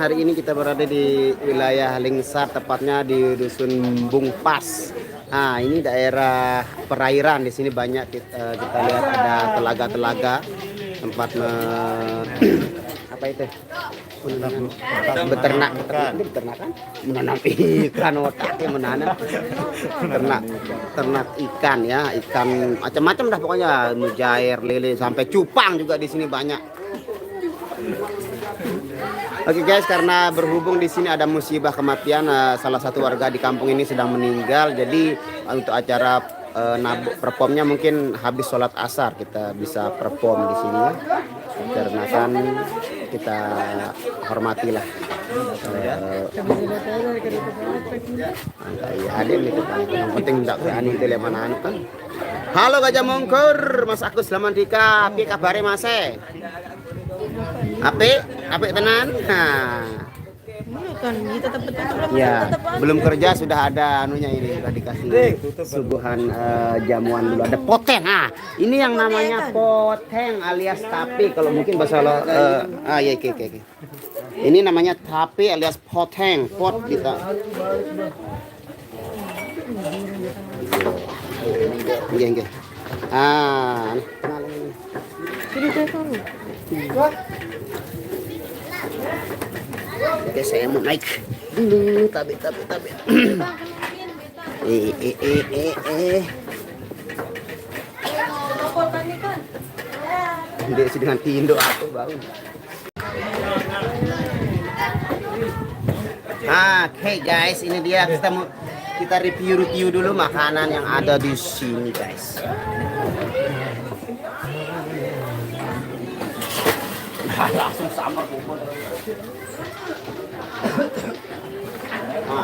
hari ini kita berada di wilayah Lingsar, tepatnya di Dusun Bungpas. Nah, ini daerah perairan. Di sini banyak kita lihat ada telaga-telaga tempat apa itu? Beternak kan? Menanam ikan, otaknya menanam. Ternak ikan ya, ikan macam-macam dah pokoknya, mujair, lele, sampai cupang juga di sini banyak. Oke guys, karena berhubung di sini ada musibah kematian, salah satu warga di kampung ini sedang meninggal, jadi untuk acara performnya mungkin habis sholat asar kita bisa perform di sini, karena kan kita hormatilah. Hadir gitu kan, yang penting tidak berani itu mana kan. Halo Gajah Mongkur, Mas Agus selamat dika, apa kabarnya Mas? Apik tenan. Nah. Ya, belum kerja sudah ada anunya ini, sudah dikasih suguhan jamuan dulu. Ada poteng. Ah, ini yang namanya poteng alias tape kalau mungkin bahasa ya oke. Ini namanya tape alias poteng, pot kita. Nggih. Ah, oke, saya mau naik dulu, tabe. Dia dengan tindo aku bang. Oke guys, ini dia kita review dulu makanan yang ada di sini guys. Langsung samar pukul.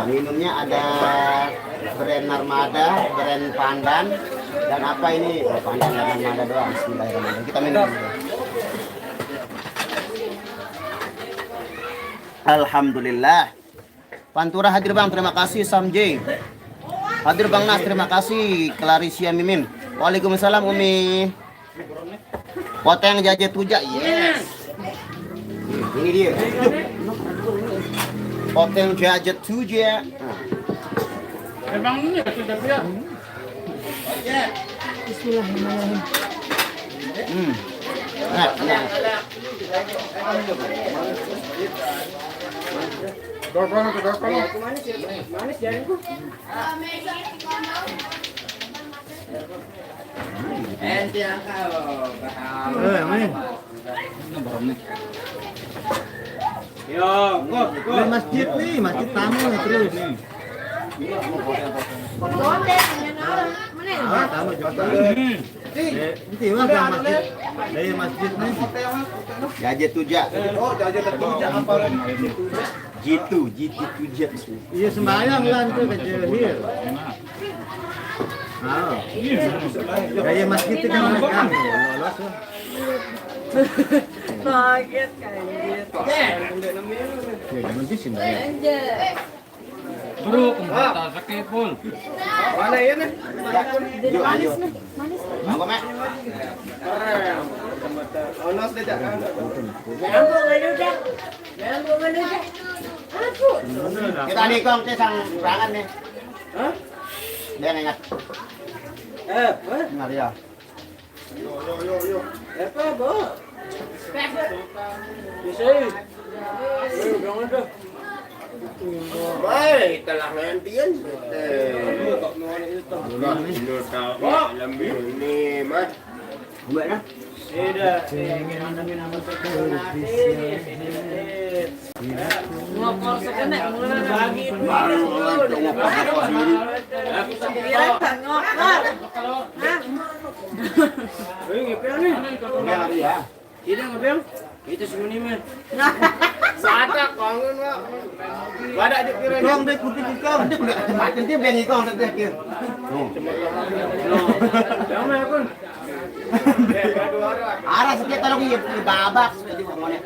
Minumnya ada brand Narmada, brand Pandan, dan apa ini? Pandan dan Narmada doang. Bismillahirrahmanirrahim. Kita minum dulu. Alhamdulillah. Pantura hadir bang, terima kasih Samj. Hadir bang Nas, terima kasih Clarisia Mimin. Waalaikumsalam Umi. Poteng jajet tuja, yes. Ini dia. Poteng jajet tuja. Emang ini sudah siap. Bismillahirrahmanirrahim. Nah. Manis jaringku. Ente Yo, kok masjid nih, masjid tamu nih terus. Tamu masjid. Dari masjid nih. Jajet tuja. Oh, jajet tuja apa? Jitu tuja. Iya sembahyang kan tuh ke Jahil. Gaya masjid itu kan kan. Kaget kaget. Nanti sih bayar. Bro, kumpata sa kepol. Mana ya nih? Manis nih, manis. Apa mek? Onos deh dah. Kita nikong teh sang berangan nih. Hah? Dia ingat. Ingat ya. Yo. Apa, Bo? Bisa. Jangan dah. Baik, telah nantian. Ini mah. Buat nah. Tidak. Ngokor sekenek mulai lagi. Baru Kira tak ngokor. Ngapain nih? ya. Ini ngapain? Itu semuanya mah. Sadak kangen mah. Badak di kira. Kong deh putih kong. Nanti kulit makin dia bengi kong nanti kir. Jangan aku. Arah sekitar tolong babak seperti ngomongnya.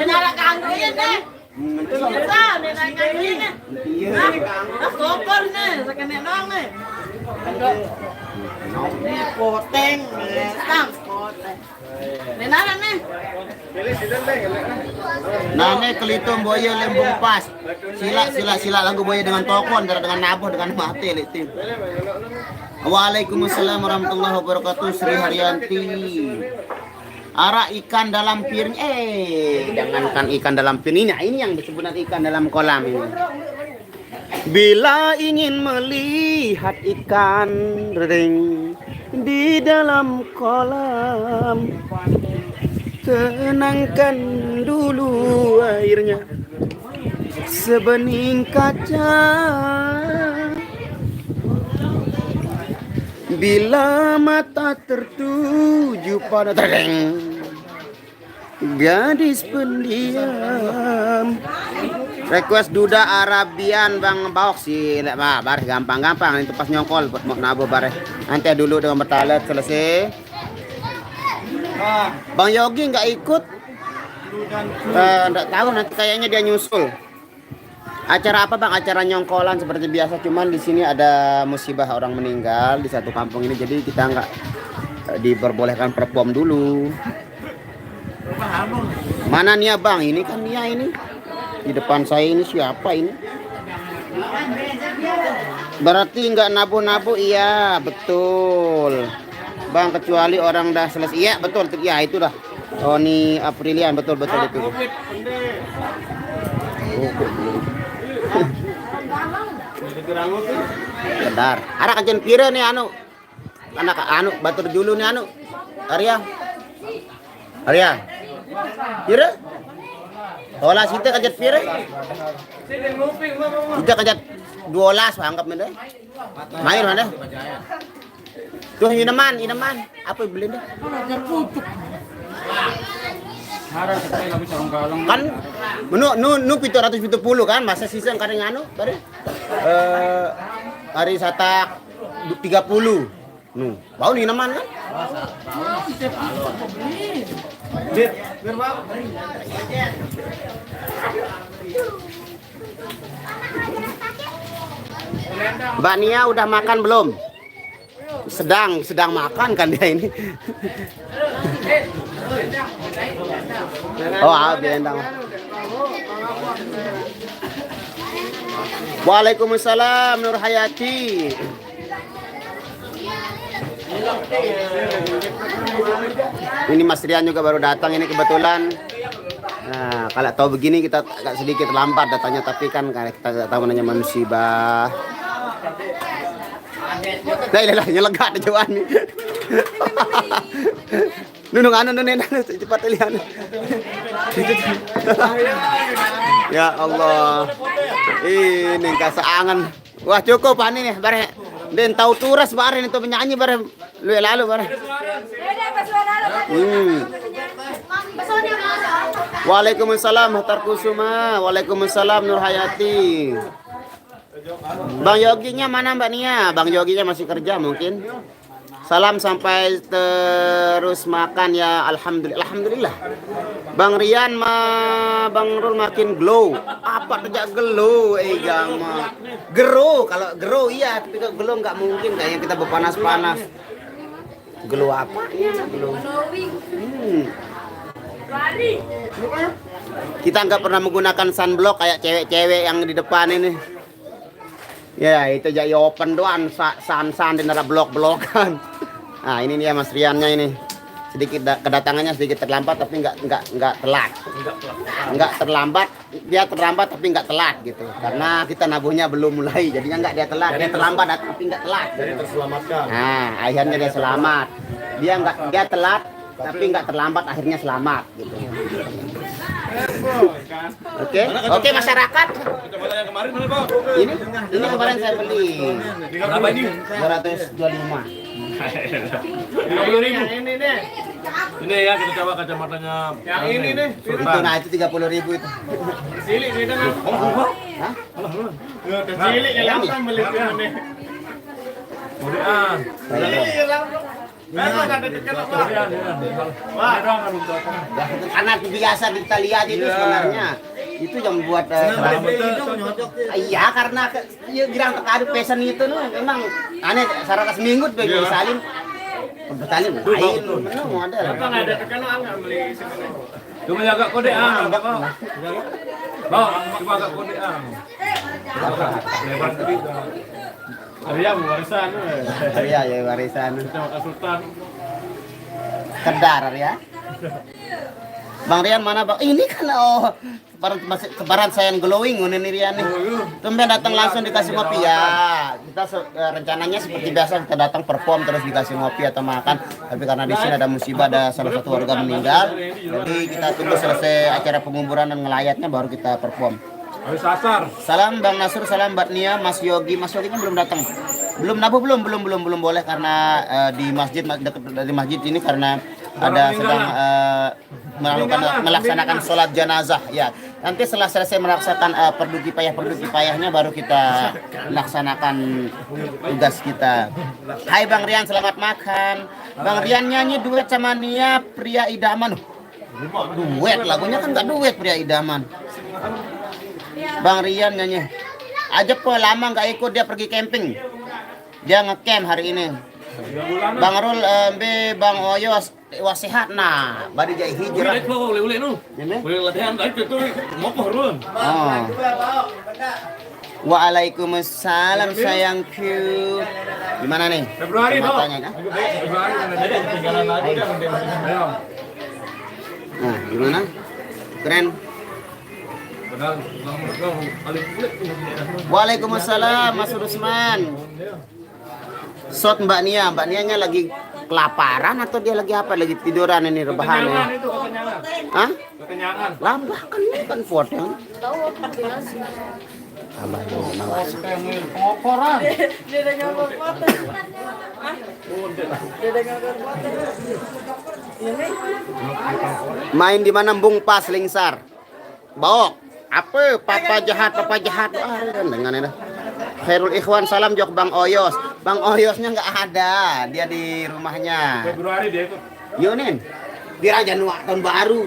Nyala kangkungnya deh. Bisa nih naik kangkungnya. Nah, ngokor nih, sekenek dong nih. Poteng, poteng. Nenaran nih. Nane kelitong buaya lembung pas. Sila lagu buaya dengan tokon, dengan nabuh, dengan mati litim. Waalaikumsalam warahmatullahi wabarakatuh. Sri Haryanti. Ara ikan dalam piring. Jangankan ikan dalam piring. Ini yang disebut ikan dalam kolam ini. Bila ingin melihat ikan ring di dalam kolam, tenangkan dulu airnya sebening kaca. Bila mata tertuju pada gadis pendiam. Request duda Arabian Bang Baok sih, bareh gampang-gampang itu pas nyongkol buat mau nabo bareh. Nanti dulu dengan bertalet selesai. Bang Yogi nggak ikut, nggak tahu nanti kayaknya dia nyusul. Acara apa Bang? Acara nyongkolan seperti biasa, cuman di sini ada musibah orang meninggal di satu kampung ini, jadi kita nggak diperbolehkan perform dulu. Mana Nia Bang? Ini kan Nia ini. Di depan saya ini siapa ini? Berarti nggak nabu-nabu? Iya betul Bang, kecuali orang dah selesai. Iya betul, ya itu dah. Oh ini Aprilian, betul itu. Benar. Ada kajian pira nih anak batur dulu nih Arya. Pira? Olah kita kajat pira? Kita kajat 12 anggap mana? Main mana? Tuh inaman. Apa beli deh? Kan nu 770 kan masa sisa kadang bare. Hari satak 30. Bau ni inaman kan? Mbak Nia udah makan belum? Sedang makan kan dia ini. Bendang. Waalaikumsalam Nur Hayati. Ini Mas Rian juga baru datang ini kebetulan. Nah, kalau tahu begini kita agak sedikit lambat datanya, tapi kan kita tidak tahu namanya musibah. Lah nyelega ada jawaan nih. Nunung cepat lihat. Ya Allah. Ini kasaangan. Wah cukup ani nih bare. Den tahu turas bare itu penyanyi bare lalu bare. Waalaikumsalam Muhtar Kusuma. Waalaikumsalam Nur Hayati. Bang Yoginya mana Mbak Nia? Bang Yoginya masih kerja mungkin. Salam sampai terus makan ya, alhamdulillah. Bang Rian Bang Rul makin glow. Apa kerja glow? Gama. Gero, kalau gero iya, tapi kalau glow nggak mungkin kayaknya kita berpanas-panas. Glow apa? Glow. Kita nggak pernah menggunakan sunblock kayak cewek-cewek yang di depan ini. Ya itu jadi open doang, san dan ada blok-blokan. Nah ini dia Mas Riannya ini. Sedikit kedatangannya sedikit terlambat tapi nggak telat. Nggak terlambat, dia terlambat tapi nggak telat gitu. Karena kita nabuhnya belum mulai, jadinya nggak dia telat. Dia terlambat tapi nggak telat. Jadi terselamatkan. Nah akhirnya dia selamat. Dia telat tapi nggak terlambat, akhirnya selamat gitu. Oke masyarakat. Ini kemarin saya beli. Berapa ini? 225. 30.000. Ini ya kita coba kacamatanya. Yang ini nih. Itu nah itu 30.000 itu. Cilik kita kan. Hah? Cilik yang langsung beli ini. Kemudian. Karena biasa kita lihat itu sebenarnya itu yang buat iya karena bilang terkadang pesan itu memang aneh sarana seminggu bagi salin Bertanya lain. Mana mau ada? Apa nggak ada tekanan nggak beli sebenarnya? Cuma agak kode enggak mau. Mau, cuma agak kode Lebar cerita. Arya warisan. Iya, ya warisan. Sama Sultan. Kedar ya. Bang Rian mana bang? Ini kan kebaran saya yang glowing ini Rian nih. Tumben datang langsung dikasih ngopi ya. Kita rencananya seperti biasa kita datang perform terus dikasih ngopi atau makan. Tapi karena di sini ada musibah, ada salah satu warga meninggal. Jadi kita tunggu selesai acara penguburan dan ngelayatnya baru kita perform. Habis asar. Salam Bang Nasur, salam Mbak Nia, Mas Yogi. Mas Yogi kan belum datang. Belum nabuh belum boleh karena di masjid dekat dari masjid ini karena ada sedang melaksanakan sholat jenazah ya. Nanti setelah selesai melaksanakan perdu kifayahnya baru kita laksanakan tugas kita. Hai Bang Rian, selamat makan. Bang Rian nyanyi duet sama Nia Pria Idaman. Duet lagunya kan nggak duet Pria Idaman. Bang Rian nyanyi. Ajak kok lama nggak ikut dia pergi camping. Dia ngecamp hari ini. Bang Rul, Bang Oyos, wasihat nah, bari jai hijrah. Boleh nu. Boleh latihan baik itu mau pohon. Oh. Waalaikumsalam sayangku. Gimana nih? Februari toh. Matanya, kan? Februari ada ketinggalan lagi kan. Ayo. Nah, gimana? Keren. Waalaikumsalam Mas Rusman. Shot Mbak Nianya lagi kelaparan atau dia lagi apa? Lagi tiduran ini rebahan ya? Itu kekenyangan. Hah? Kekenyangan. Lambah kan foto. Abah lu malas. Pengoporan. Dia udah nyokor foto. Dia udah nyokor foto. Ini Main di mana Bung Pas Lingsar? Baok. Apa? Papa jahat. Ah, dengan ini. Khairul Ikhwan, salam jok Bang Oyos. Bang Oyosnya nggak ada, dia di rumahnya. Februari dia ikut. Yunin, dia Januari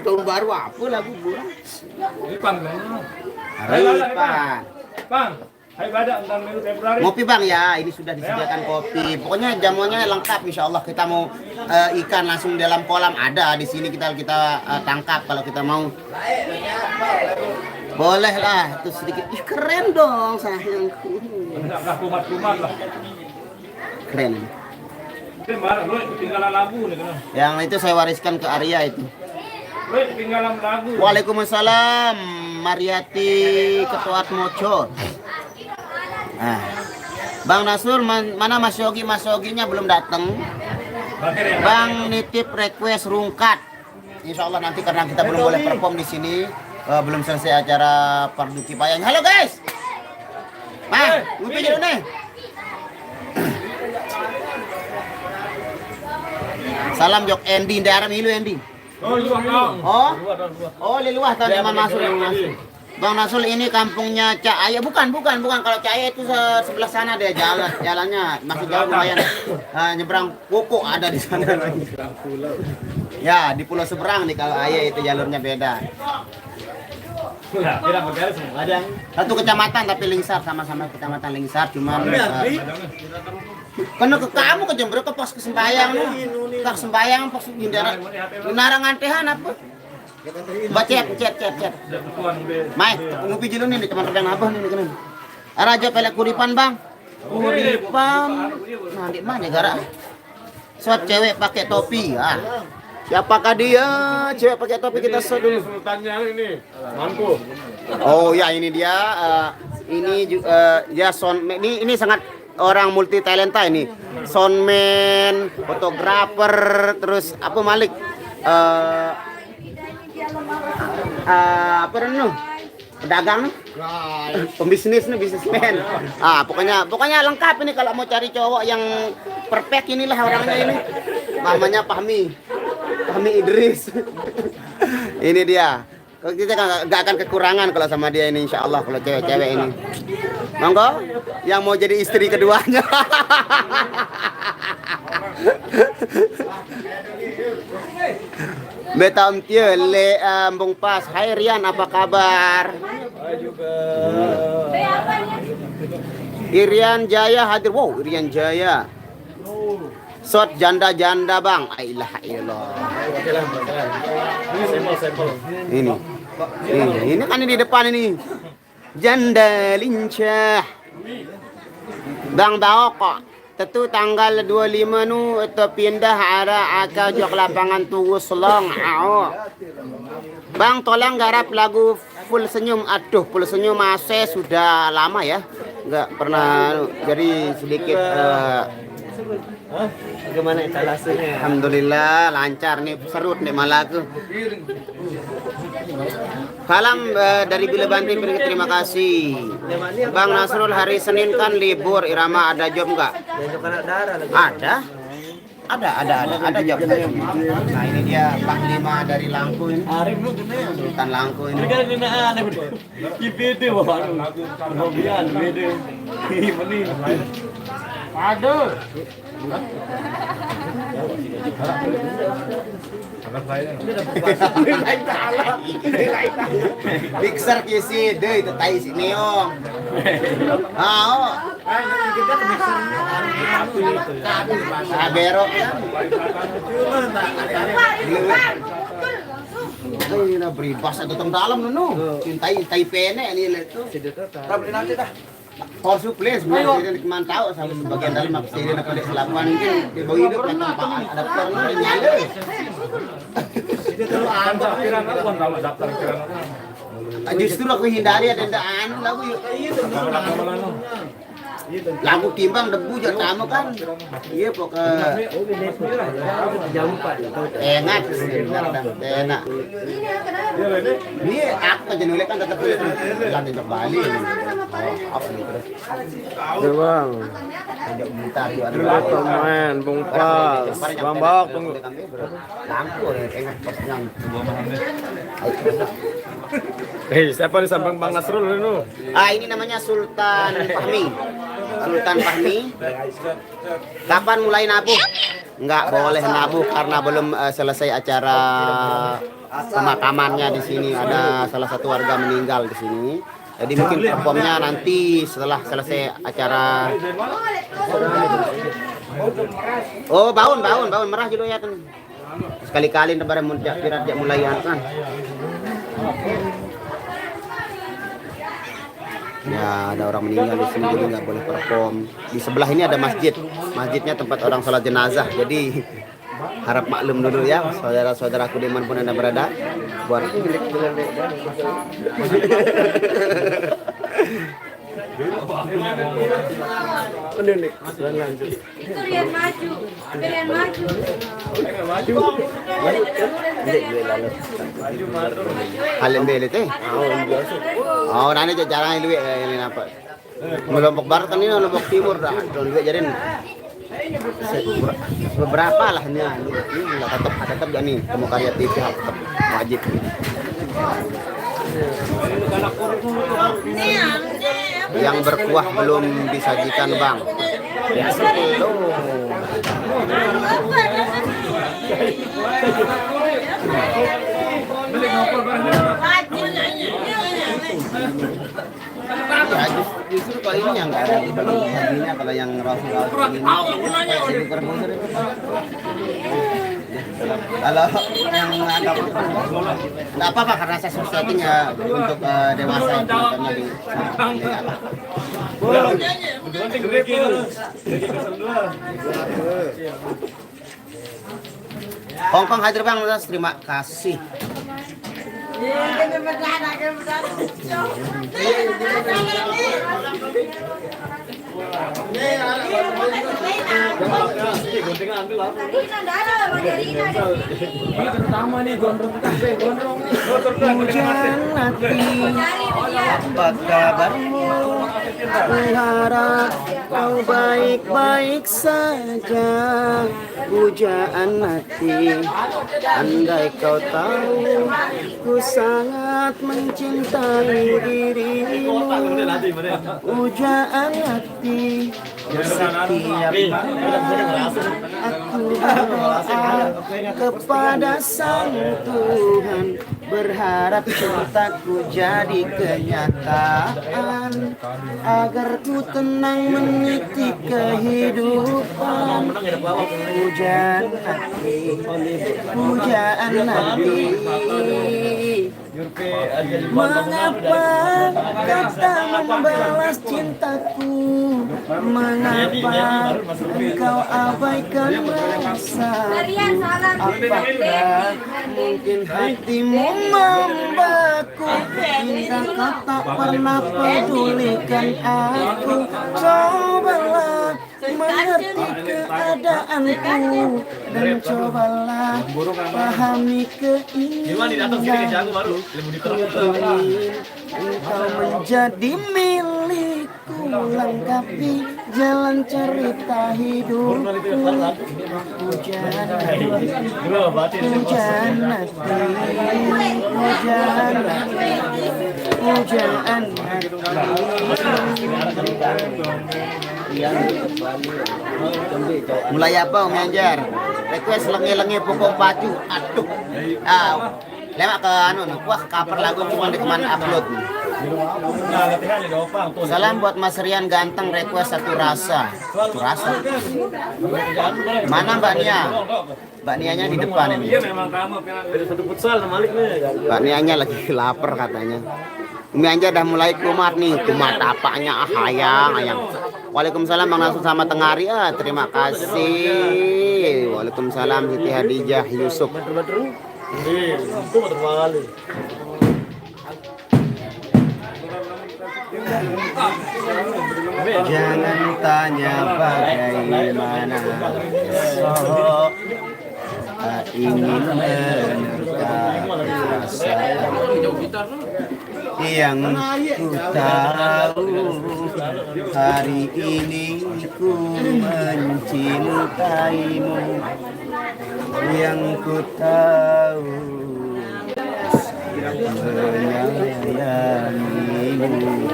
tahun baru apa lagu bulan? Ripan. Ripan. Bang, hai badak tentang minggu Februari. Ngopi Bang ya, ini sudah disediakan kopi. Pokoknya jamuannya lengkap, insya Allah. Kita mau ikan langsung dalam kolam ada di sini kita tangkap kalau kita mau. Boleh lah, itu sedikit. Ih, keren dong sayangku. Enggak kumat-kumat lah. Keren. Itu marah, lu ketinggalan lagu nih kan. Yang itu saya wariskan ke Arya itu. Lu ketinggalan lagu. Waalaikumsalam, Mariati Ketuat Mojo. Nah, Bang Nasur, mana Mas Yogi? Mas Yoginya belum datang. Bang nitip request rungkat. Insya Allah nanti karena kita belum boleh perform di sini, belum selesai acara Pardu Kifayahnya. Halo guys, ngopi dulu nih. Salam jok Endi, daerah milu Endi. Oh, luah Bang. Oh, Liluah tahun zaman masuk. Bang Nasul ini kampungnya Cak Aya, bukan. Kalau Cak Aya itu sebelah sana deh jalannya masih jauh lumayan. Nyebrang Koko ada di sana. Ya, di pulau seberang nih kalau Aya itu jalurnya beda. Ya, tidak beres semua. Ada. Satu kecamatan tapi Lingsar, sama-sama kecamatan Lingsar cuman karena ke kamu ke Jember ke pos kesembayang lu. Ke sembayang pos hindara. Narangan tehan apa? Cep. Mai, ngopi dulu nih teman redang abah nih kan. Raja pelek kuripan, Bang. Kuripan. Nah, di mana gara? Shot cewek pakai topi. Ah. Siapakah dia? Cewek pakai topi kita shot dulu. Sultannya ini. Mampu. Oh ya ini dia ini juga ya ini sangat orang multi talenta ini. Soundman, fotografer, terus apa Malik? Apa namanya? Pedagang nih, pembisnis nih, bisnismen. Pokoknya lengkap ini kalau mau cari cowok yang perfect inilah orangnya ini. Namanya Fahmi Idris. Ini dia. Kita nggak akan kekurangan kalau sama dia ini, insya Allah kalau cewek-cewek ini. Monggo, yang mau jadi istri keduanya. Beta le Bung Pas. Hai Rian, apa kabar? Hai juga. Irian Jaya hadir. Wow, Irian Jaya. Shot janda-janda bang. Ailah ilah. Ini kan di depan ini. Janda lincah. Bang Baok. Tentu tanggal 25 nu itu pindah arah aka jok lapangan Tugu Selong. Bang tolong garap lagu Full Senyum. Aduh, Full Senyum masih sudah lama ya. Enggak pernah jadi sedikit Bagaimana etalasenya? alhamdulillah lancar nih, serut nih malah aku. Salam dari Bila Bantri, terima kasih. Bang Nasrul, hari Senin kan libur, Irama ada job nggak? Besok anak darah lagi. Ada job. Nah ini dia Panglima dari Langku ini, Sultan Langku ini. Kan ini ada di beda baru. Hobian beda. Ini. Aduh. Mixer kisi deh itu tai si Neong. Berok. Ini na beribas atau teng dalam nu. Tai pene ini itu. Tapi nanti dah. Power supply sebenarnya mantau sama sebagian dalam maksudnya nak pada selapan mungkin di bawah hidup lah tanpa adaptor ni nyala. Justru aku hindari adaan lagu lagu timbang debu je tamu kan. Iya pokok enak enak. Ini aku jenuh kan tetap lanjut ke Bali. Apa nih terus? Bang. Pemain Bungpas. Bang Bawak tunggu. Lampu enak pesnya. Siapa nih samping Bang Nasrul ini? Ini namanya Sultan Fahmi. Sultan Fahmi. Kapan mulai nabuh? Enggak boleh nabuh karena belum selesai acara pemakamannya di sini. Ada salah satu warga meninggal di sini. Jadi mungkin performnya nanti setelah selesai acara. Oh, baun merah juga ya kan. Sekali-kali lebaran muncak pirat dia mulai kan. Ya, ada orang meninggal di sini jadi nggak boleh perform. Di sebelah ini ada masjid. Masjidnya tempat orang sholat jenazah. Jadi harap maklum dulu ya, saudara-saudaraku dimanapun Anda berada. Buat Kalian maju. Halim belit eh. Oh, nanti jarang ini apa? Lombok Barat kan ini Lombok Timur dah. Juga jadi beberapa lah ini tetap jadi temu karya TV tetap wajib. Yang berkuah belum disajikan bang. Ya belum. Ya, justru kalau ini yang nggak ada di bagiannya, kalau yang Rasul ini kalau yang agak nggak apa-apa karena saya settingnya untuk dewasa yang nontonnya di Hongkong hadir bang, terima kasih. Hujan hati, apa kabarmu? Harap kau baik-baik saja. Pujaan hati, andai kau tahu ku sangat mencintai dirimu. Pujaan hati, Setiap aku berdoa kepada Sang Tuhan, berharap cintaku jadi kenyataan, agar ku tenang meniti kehidupan. Pujaan hati, pujaan hati. Mengapa kata membalas cintaku? Mengapa engkau abaikan rasa? Apakah mungkin hatimu membaku hingga kau tak pernah pedulikan aku? Cobalah mengerti keadaanku dan cobalah pahami keinginanku. Ingin engkau menjadi milikku, lengkapi jalan cerita hidupku. Hujan hati, hujan hati, hujan hati, hujan hati. Mulai apa Om Anjar? Request lengi-lengi pokok pacu. Aduh. Lemak ke anu nih. Wah, cover lagu cuma dikeman upload nih. Salam buat Mas Rian ganteng, request satu rasa. Satu rasa. Mana Mbak Nia? Mbak Nianya di depan ini. Iya memang kamu beda satu futsal sama Malik nih. Mbak Nianya lagi lapar katanya. Umi Anja dah mulai kumat nih, kumat apanya hayang. Waalaikumsalam Bang Nasul sama Tengari, terima kasih. Waalaikumsalam Siti Hadijah Yusuf. Jangan tanya bagaimana besok, ingin menerka perasaan yang ku tahu. Hari ini ku mencintaimu, yang ku tahu menyayangimu.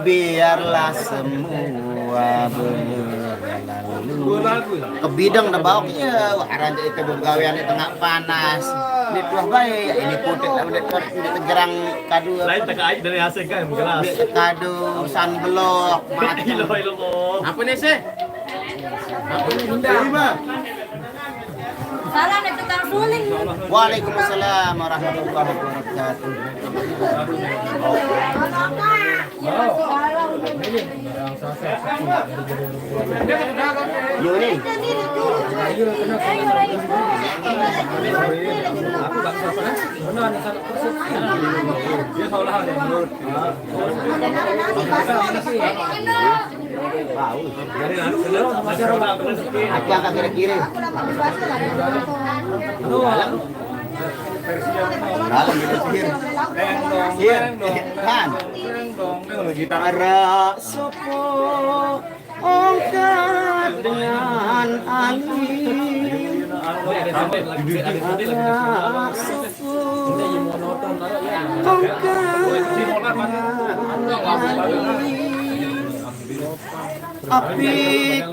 Biarlah semua berlalu. Ke bidang dah bawa ya, waran jadi kebegawean di tengah panas. Ini tuah baik, ini putih tapi di tegerang kadu. Lain tak aja dari hasil kan gelas. Di kadu sunblock, macam. Apa nih sih? Salam dari tukang suling. Waalaikumsalam warahmatullahi wabarakatuh. Yuni. Aku angkat kiri-kiri. Dalam kiri-kiri. Iya, kan. Ara sopo ongkat dengan angin. Ara sopo apik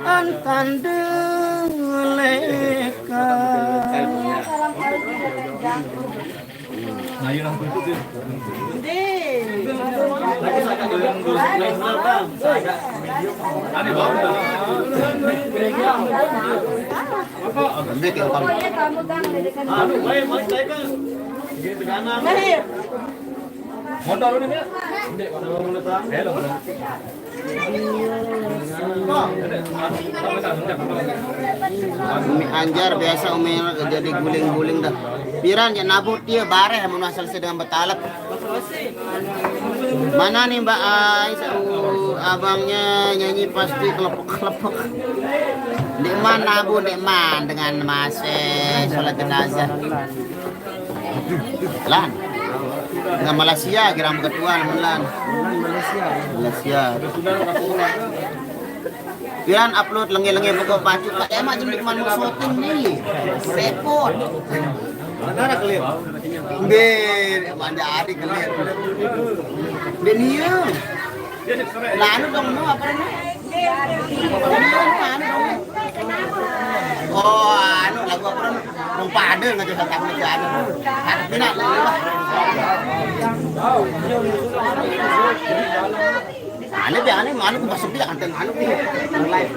antan deleka. Nah, yun ang punto din. Ano ba? Motor ini ya? Hindi, hello. Umi Anjar biasa Umi jadi guling-guling dah. Piran ya nabut dia bareh mun selesai dengan betalat. Mana nih Mbak Ais? Abangnya nyanyi pasti kelepek-kelepek. Dek man nabu dek man dengan Mas sholat jenazah. Lan. Dengan Malaysia geram ketua melan. Malaysia. Piran upload lengi-lengi pokok pacu kak emak jadi cuman mau syuting nih. Repot. Mana kelip? Ben, manja adik kelir. Ben iya. Lah anu dong nu apa anu? Oh, anu lagu apa anu? Dong pade nggak bisa tak ngeja anu. Ada pina lah. Anu dia anu anu masuk dia kan anu nih. Yang lain.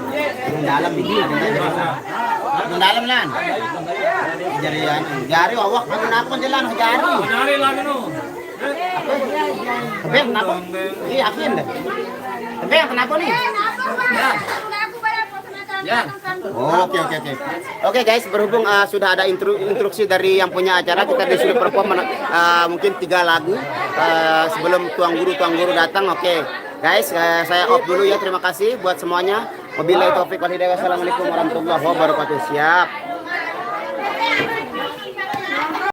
Yang dalam ini yang dalam lan. Jari awak kenapa jalan jari? Nari lang ano. Tapi kenapa? Iya yakin deh. Tapi kenapa nih? Ya. Oke guys, berhubung sudah ada instruksi dari yang punya acara, kita disuruh perform mungkin 3 lagu sebelum tuang guru datang. Oke guys, saya off dulu ya. Terima kasih buat semuanya. Wabillahi taufiq wal hidayah. Wassalamualaikum warahmatullahi wabarakatuh. Siap.